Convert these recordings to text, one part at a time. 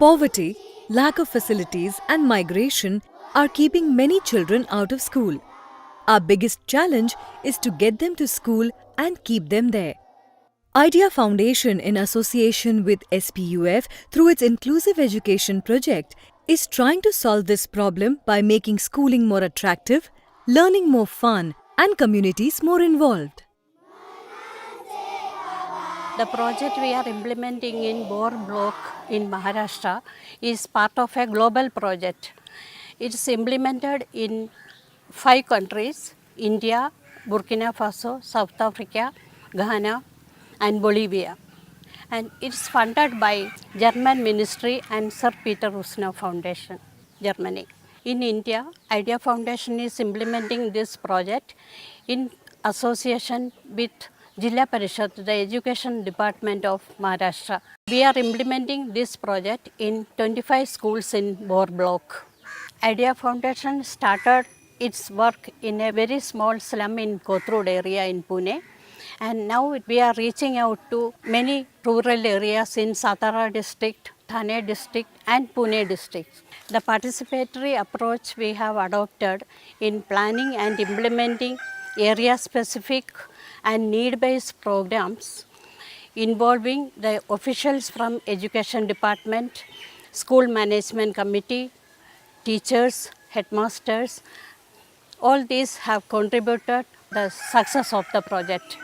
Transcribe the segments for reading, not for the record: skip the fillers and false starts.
Poverty, lack of facilities and migration are keeping many children out of school. Our biggest challenge is to get them to school and keep them there. Idea Foundation, in association with SPUF through its Inclusive Education project, is trying to solve this problem by making schooling more attractive, learning more fun and communities more involved. The project we are implementing in Bor block in Maharashtra is part of a global project. It is implemented in 5 countries: India, Burkina Faso, South Africa, Ghana and Bolivia. And it is funded by German Ministry and Sir Peter Usna Foundation, Germany. In India, Idea Foundation is implementing this project in association with Jilla Parishad, the Education Department of Maharashtra. We are implementing this project in 25 schools in Bor block. Idea Foundation started its work in a very small slum in Kothurud area in Pune. And now we are reaching out to many rural areas in Satara district, Thane district and Pune district. The participatory approach we have adopted in planning and implementing area-specific and need-based programs involving the officials from Education Department, School Management Committee, teachers, headmasters. All these have contributed the success of the project.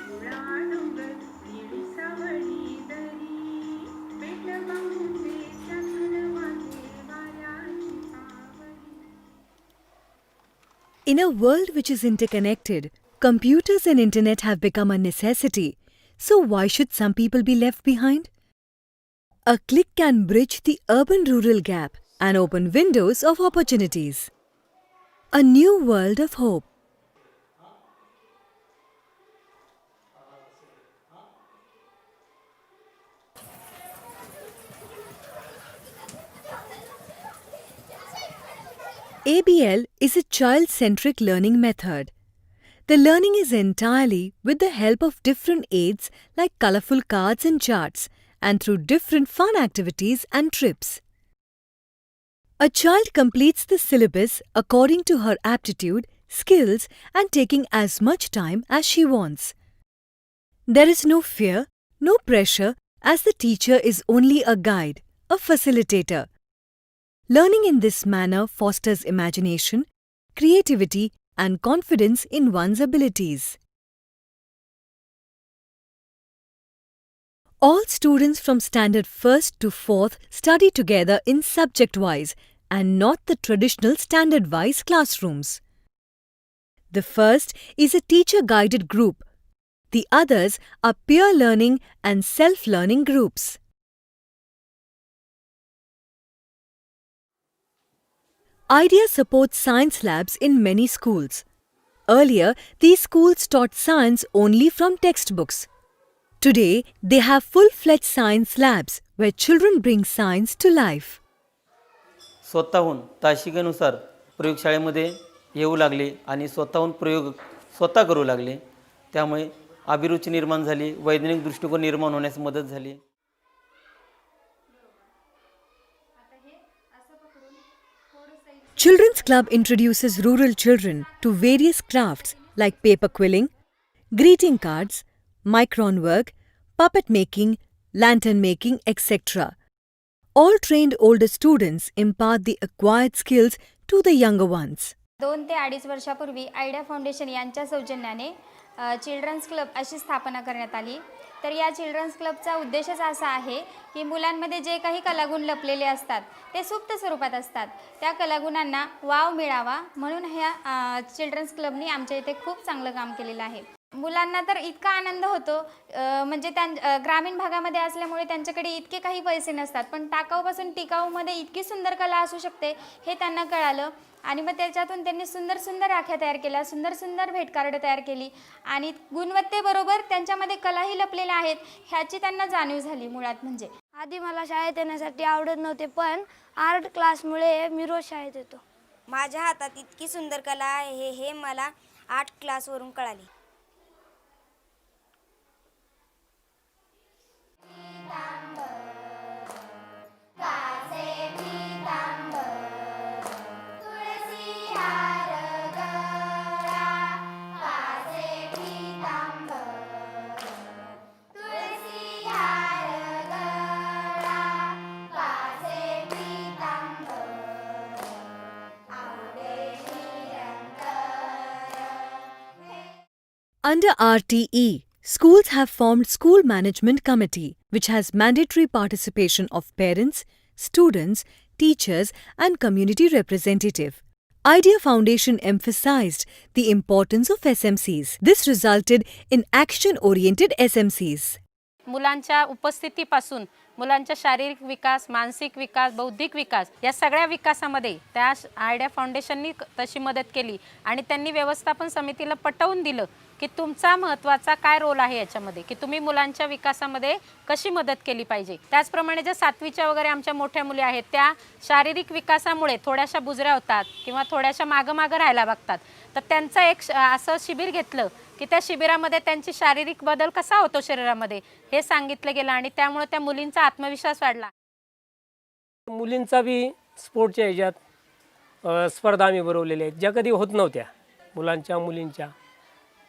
In a world which is interconnected, computers and internet have become a necessity. So why should some people be left behind? A click can bridge the urban-rural gap and open windows of opportunities. A new world of hope. ABL is a child-centric learning method. The learning is entirely with the help of different aids like colorful cards and charts, and through different fun activities and trips. A child completes the syllabus according to her aptitude, skills and taking as much time as she wants. There is no fear, no pressure, as the teacher is only a guide, a facilitator. Learning in this manner fosters imagination, creativity and confidence in one's abilities. All students from Standard 1st to 4th study together in subject-wise and not the traditional standard-wise classrooms. The first is a teacher-guided group. The others are peer learning and self-learning groups. Idea supports science labs in many schools. Earlier, these schools taught science only from textbooks. Today, they have full-fledged science labs where children bring science to life. स्वतःहून तासिकेनुसार प्रयोगशाळेमध्ये येऊ लागले आणि स्वतःहून प्रयोग स्वतः करू लागले. त्यामुळे अभिरुची निर्माण झाली, वैज्ञानिक दृष्टिकोन निर्माण होण्यास मदत झाली. Children's Club introduces rural children to various crafts like paper quilling, greeting cards, micron work, puppet making, lantern making, etc. All trained older students impart the acquired skills to the younger ones. 2 ते 2.5 वर्षापूर्वी idea foundation यांच्या सौजन्याने children's club अशी स्थापना करण्यात आली. तर या children's क्लबचा उद्देशच असा आहे की मुलांमध्ये जे काही कलागुण लपलेले असतात ते सुप्त स्वरूपात असतात, त्या कलागुणांना वाव मिळावा म्हणून ह्या चिल्ड्रन्स क्लबनी आमच्या इथे खूप चांगलं काम केलेलं आहे. मुलांना तर इतका आनंद होतो, म्हणजे ग्रामीण भागामध्ये असल्यामुळे त्यांच्याकडे इतके काही पैसे नसतात, पण टाकाऊपासून टिकाऊमध्ये इतकी सुंदर कला असू शकते हे त्यांना कळालं. आणि मग त्याच्यातून त्यांनी सुंदर सुंदर राख्या तयार केल्या, सुंदर सुंदर भेटकार्ड तयार केली आणि गुणवत्तेबरोबर त्यांच्यामध्ये कलाही लपलेल्या आहेत ह्याची त्यांना जाणीव झाली. मुळात म्हणजे आधी मला शाळेत येण्यासाठी आवडत नव्हते, पण आर्ट क्लासमुळे मी रोज शाळेत येतो. माझ्या हातात इतकी सुंदर कला आहे हे मला आर्ट क्लासवरून कळाले. कासे Under RTE, schools have formed School Management Committee, which has mandatory participation of parents, students, teachers and community representative. Idea Foundation emphasized the importance of SMCs. This resulted in action-oriented SMCs. मुलांच्या उपस्थितीपासून मुलांच्या शारीरिक विकास, मानसिक विकास, बौद्धिक विकास या सगळ्या विकासामध्ये त्या idea फाउंडेशननी तशी मदत केली आणि त्यांनी व्यवस्थापन समितीला पटवून दिलं की तुमचा महत्त्वाचा काय रोल आहे याच्यामध्ये, की तुम्ही मुलांच्या विकासामध्ये कशी मदत केली पाहिजे. त्याचप्रमाणे ज्या 7वीच्या वगैरे आमच्या मोठ्या मुली आहेत त्या शारीरिक विकासामुळे थोड्याशा बुजऱ्या होतात किंवा थोड्याशा मागं राहायला बघतात, तर त्यांचं एक असं शिबिर घेतलं की त्या शिबिरामध्ये त्यांची शारीरिक बदल कसा होतो शरीरामध्ये हे सांगितलं गेलं आणि त्यामुळे त्या मुलींचा आत्मविश्वास वाढला. मुलींचा बी स्पोर्टच्या ह्याच्यात स्पर्धा आम्ही भरवलेल्या आहेत ज्या कधी होत नव्हत्या मुलांच्या मुलींच्या.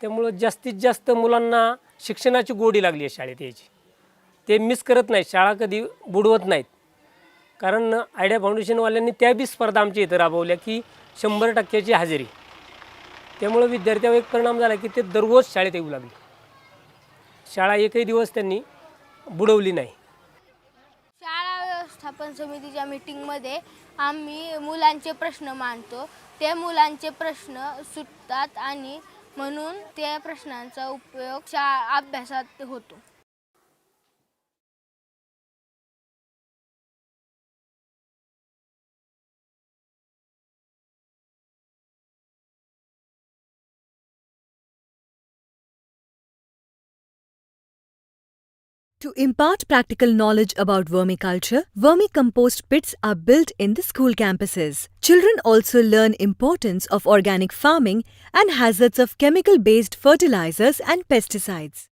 त्यामुळं जास्तीत जास्त मुलांना शिक्षणाची गोडी लागली आहे शाळेत यायची. ते मिस करत नाहीत, शाळा कधी बुडवत नाहीत. कारण आयडिया फाउंडेशनवाल्यांनी त्या बी स्पर्धा आमच्या इथं राबवल्या की 100% हजेरी. त्यामुळं विद्यार्थ्यावर एक परिणाम झाला की ते दररोज शाळेत येऊ लागले. शाळा एकही दिवस त्यांनी बुडवली नाही. शाळा व्यवस्थापन समितीच्या मीटिंगमध्ये आम्ही मुलांचे प्रश्न मांडतो. ते मुलांचे प्रश्न सुटतात आणि म्हणून त्या प्रश्नांचा उपयोग अभ्यासात होतो. To impart practical knowledge about vermiculture, vermicompost pits are built in the school campuses. Children also learn importance of organic farming and hazards of chemical-based fertilizers and pesticides.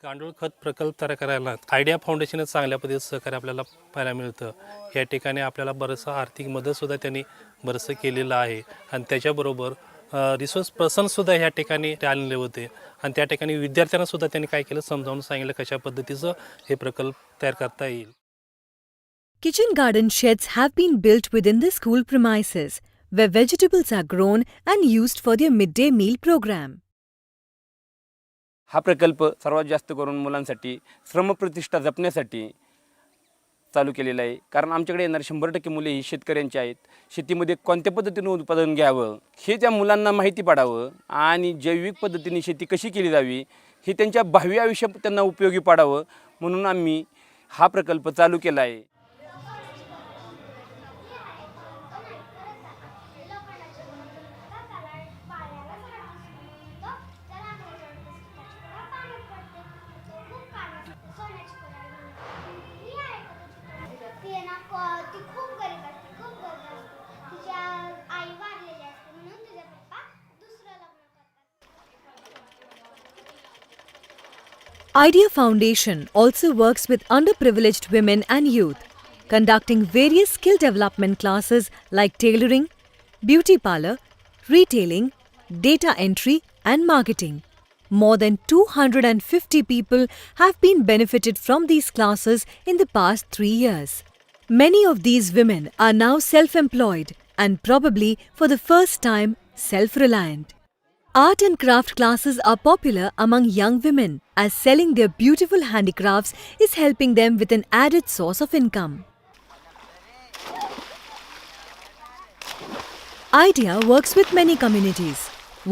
गांडूळ खत प्रकल्प तयार करायला आयडिया फाउंडेशनचं चांगल्या पद्धतीचं सहकार्य आपल्याला पाहायला मिळतं. या ठिकाणी आपल्याला बरंचसं आर्थिक मदतसुद्धा त्यांनी बरंचसं केलेलं आहे आणि त्याच्याबरोबर रिसोर्स पर्सनसुद्धा ह्या ठिकाणी आलेले होते आणि त्या ठिकाणी विद्यार्थ्यांनासुद्धा त्यांनी काय केलं समजावून सांगितलं कशा पद्धतीचं हे प्रकल्प तयार करता येईल. Kitchen garden sheds have been built within the school premises, where vegetables are grown and used for their midday meal program. हा प्रकल्प सर्वात जास्त करून मुलांसाठी श्रमप्रतिष्ठा जपण्यासाठी चालू केलेला आहे. कारण आमच्याकडे येणारे 100% मुले ही शेतकऱ्यांची आहेत. शेतीमध्ये कोणत्या पद्धतीने उत्पादन घ्यावं हे त्या मुलांना माहिती पडावं आणि जैविक पद्धतीने शेती कशी केली जावी हे त्यांच्या भावी आयुष्यात त्यांना उपयोगी पडावं म्हणून आम्ही हा प्रकल्प चालू केला आहे. Idea Foundation also works with underprivileged women and youth, conducting various skill development classes like tailoring, beauty parlor, retailing, data entry and marketing. More than 250 people have been benefited from these classes in the past 3 years. Many of these women are now self-employed and probably for the first time self-reliant. Art and craft classes are popular among young women as selling their beautiful handicrafts is helping them with an added source of income. Idea works with many communities.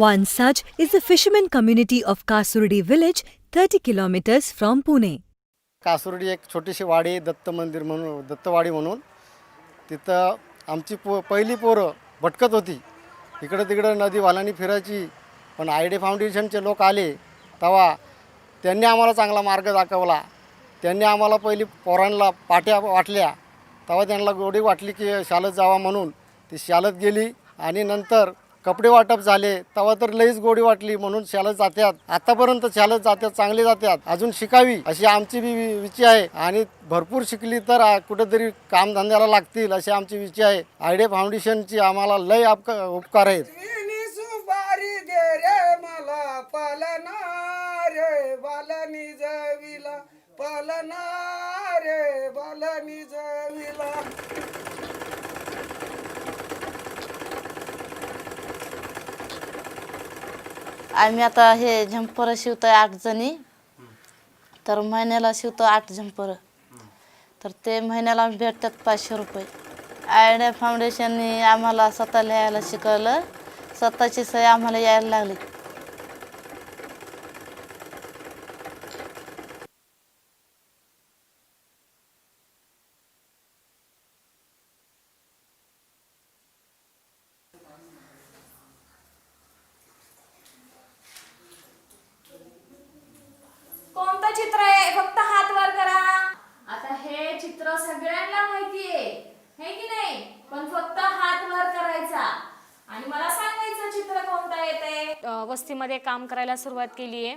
One such is the fishermen community of Kasurdi village 30 kilometers from Pune. Kasurdi एक छोटीशी वाडी दत्त मंदिर म्हणून दत्तवाडी म्हणून तिथं आमची पहिली पोरं भटकत होती. इकडं तिकडं नदी वालांनी फिरायची. पण आयडिया फाउंडेशनचे लोक आले तेव्हा त्यांनी आम्हाला चांगला मार्ग दाखवला. त्यांनी आम्हाला पहिली पोरांना पाट्या वाटल्या तेव्हा त्यांना गोडी वाटली की शाळेत जावा म्हणून ती शाळेत गेली आणि नंतर कपडे वाटप झाले तेव्हा तर लईच गोडी वाटली म्हणून शाळेत जातात. आतापर्यंत शाळेत जातात, चांगले जातात. अजून शिकावी अशी आमची बी विचार आहे आणि भरपूर शिकली तर कुठेतरी कामधंद्याला लागतील अशी आमची विचार आहे. आयडिया फाउंडेशनची आम्हाला लई उपकार आहेत. मला पालना रे बालनी जविला पालना रे बालनी जविला. आम्ही आता हे झंपर शिवतो 8 जणी, तर महिन्याला शिवतो 8 झंपर, तर ते महिन्याला भेटतात 500 रुपये. आयडिया फाउंडेशनने आम्हाला स्वतः लिहायला शिकवलं, स्वतःची सही आम्हाला यायला लागली. कोणतं चित्र आहे? फक्त हात वर करा. आता हे चित्र सगळ्यांना माहितीये, है की नाही? पण फक्त हात वर करायचा आणि मला सांगायचं चित्र कोणतं येते. वस्तीमध्ये काम करायला सुरुवात केली आहे.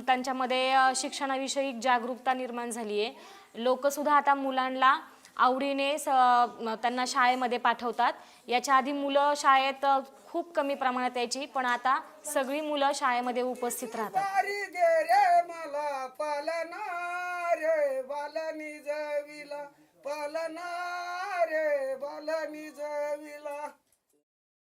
त्यांच्यामध्ये शिक्षणाविषयी जागरूकता निर्माण झाली आहे. लोकसुद्धा आता मुलांना आवडीने त्यांना शाळेमध्ये पाठवतात. याच्या आधी मुलं शाळेत खूप कमी प्रमाणात यायची, पण आता सगळी मुलं शाळेमध्ये उपस्थित राहतात. तारी दे रे मला पालना रे बालनी जविला, पालना रे बालनी जविला.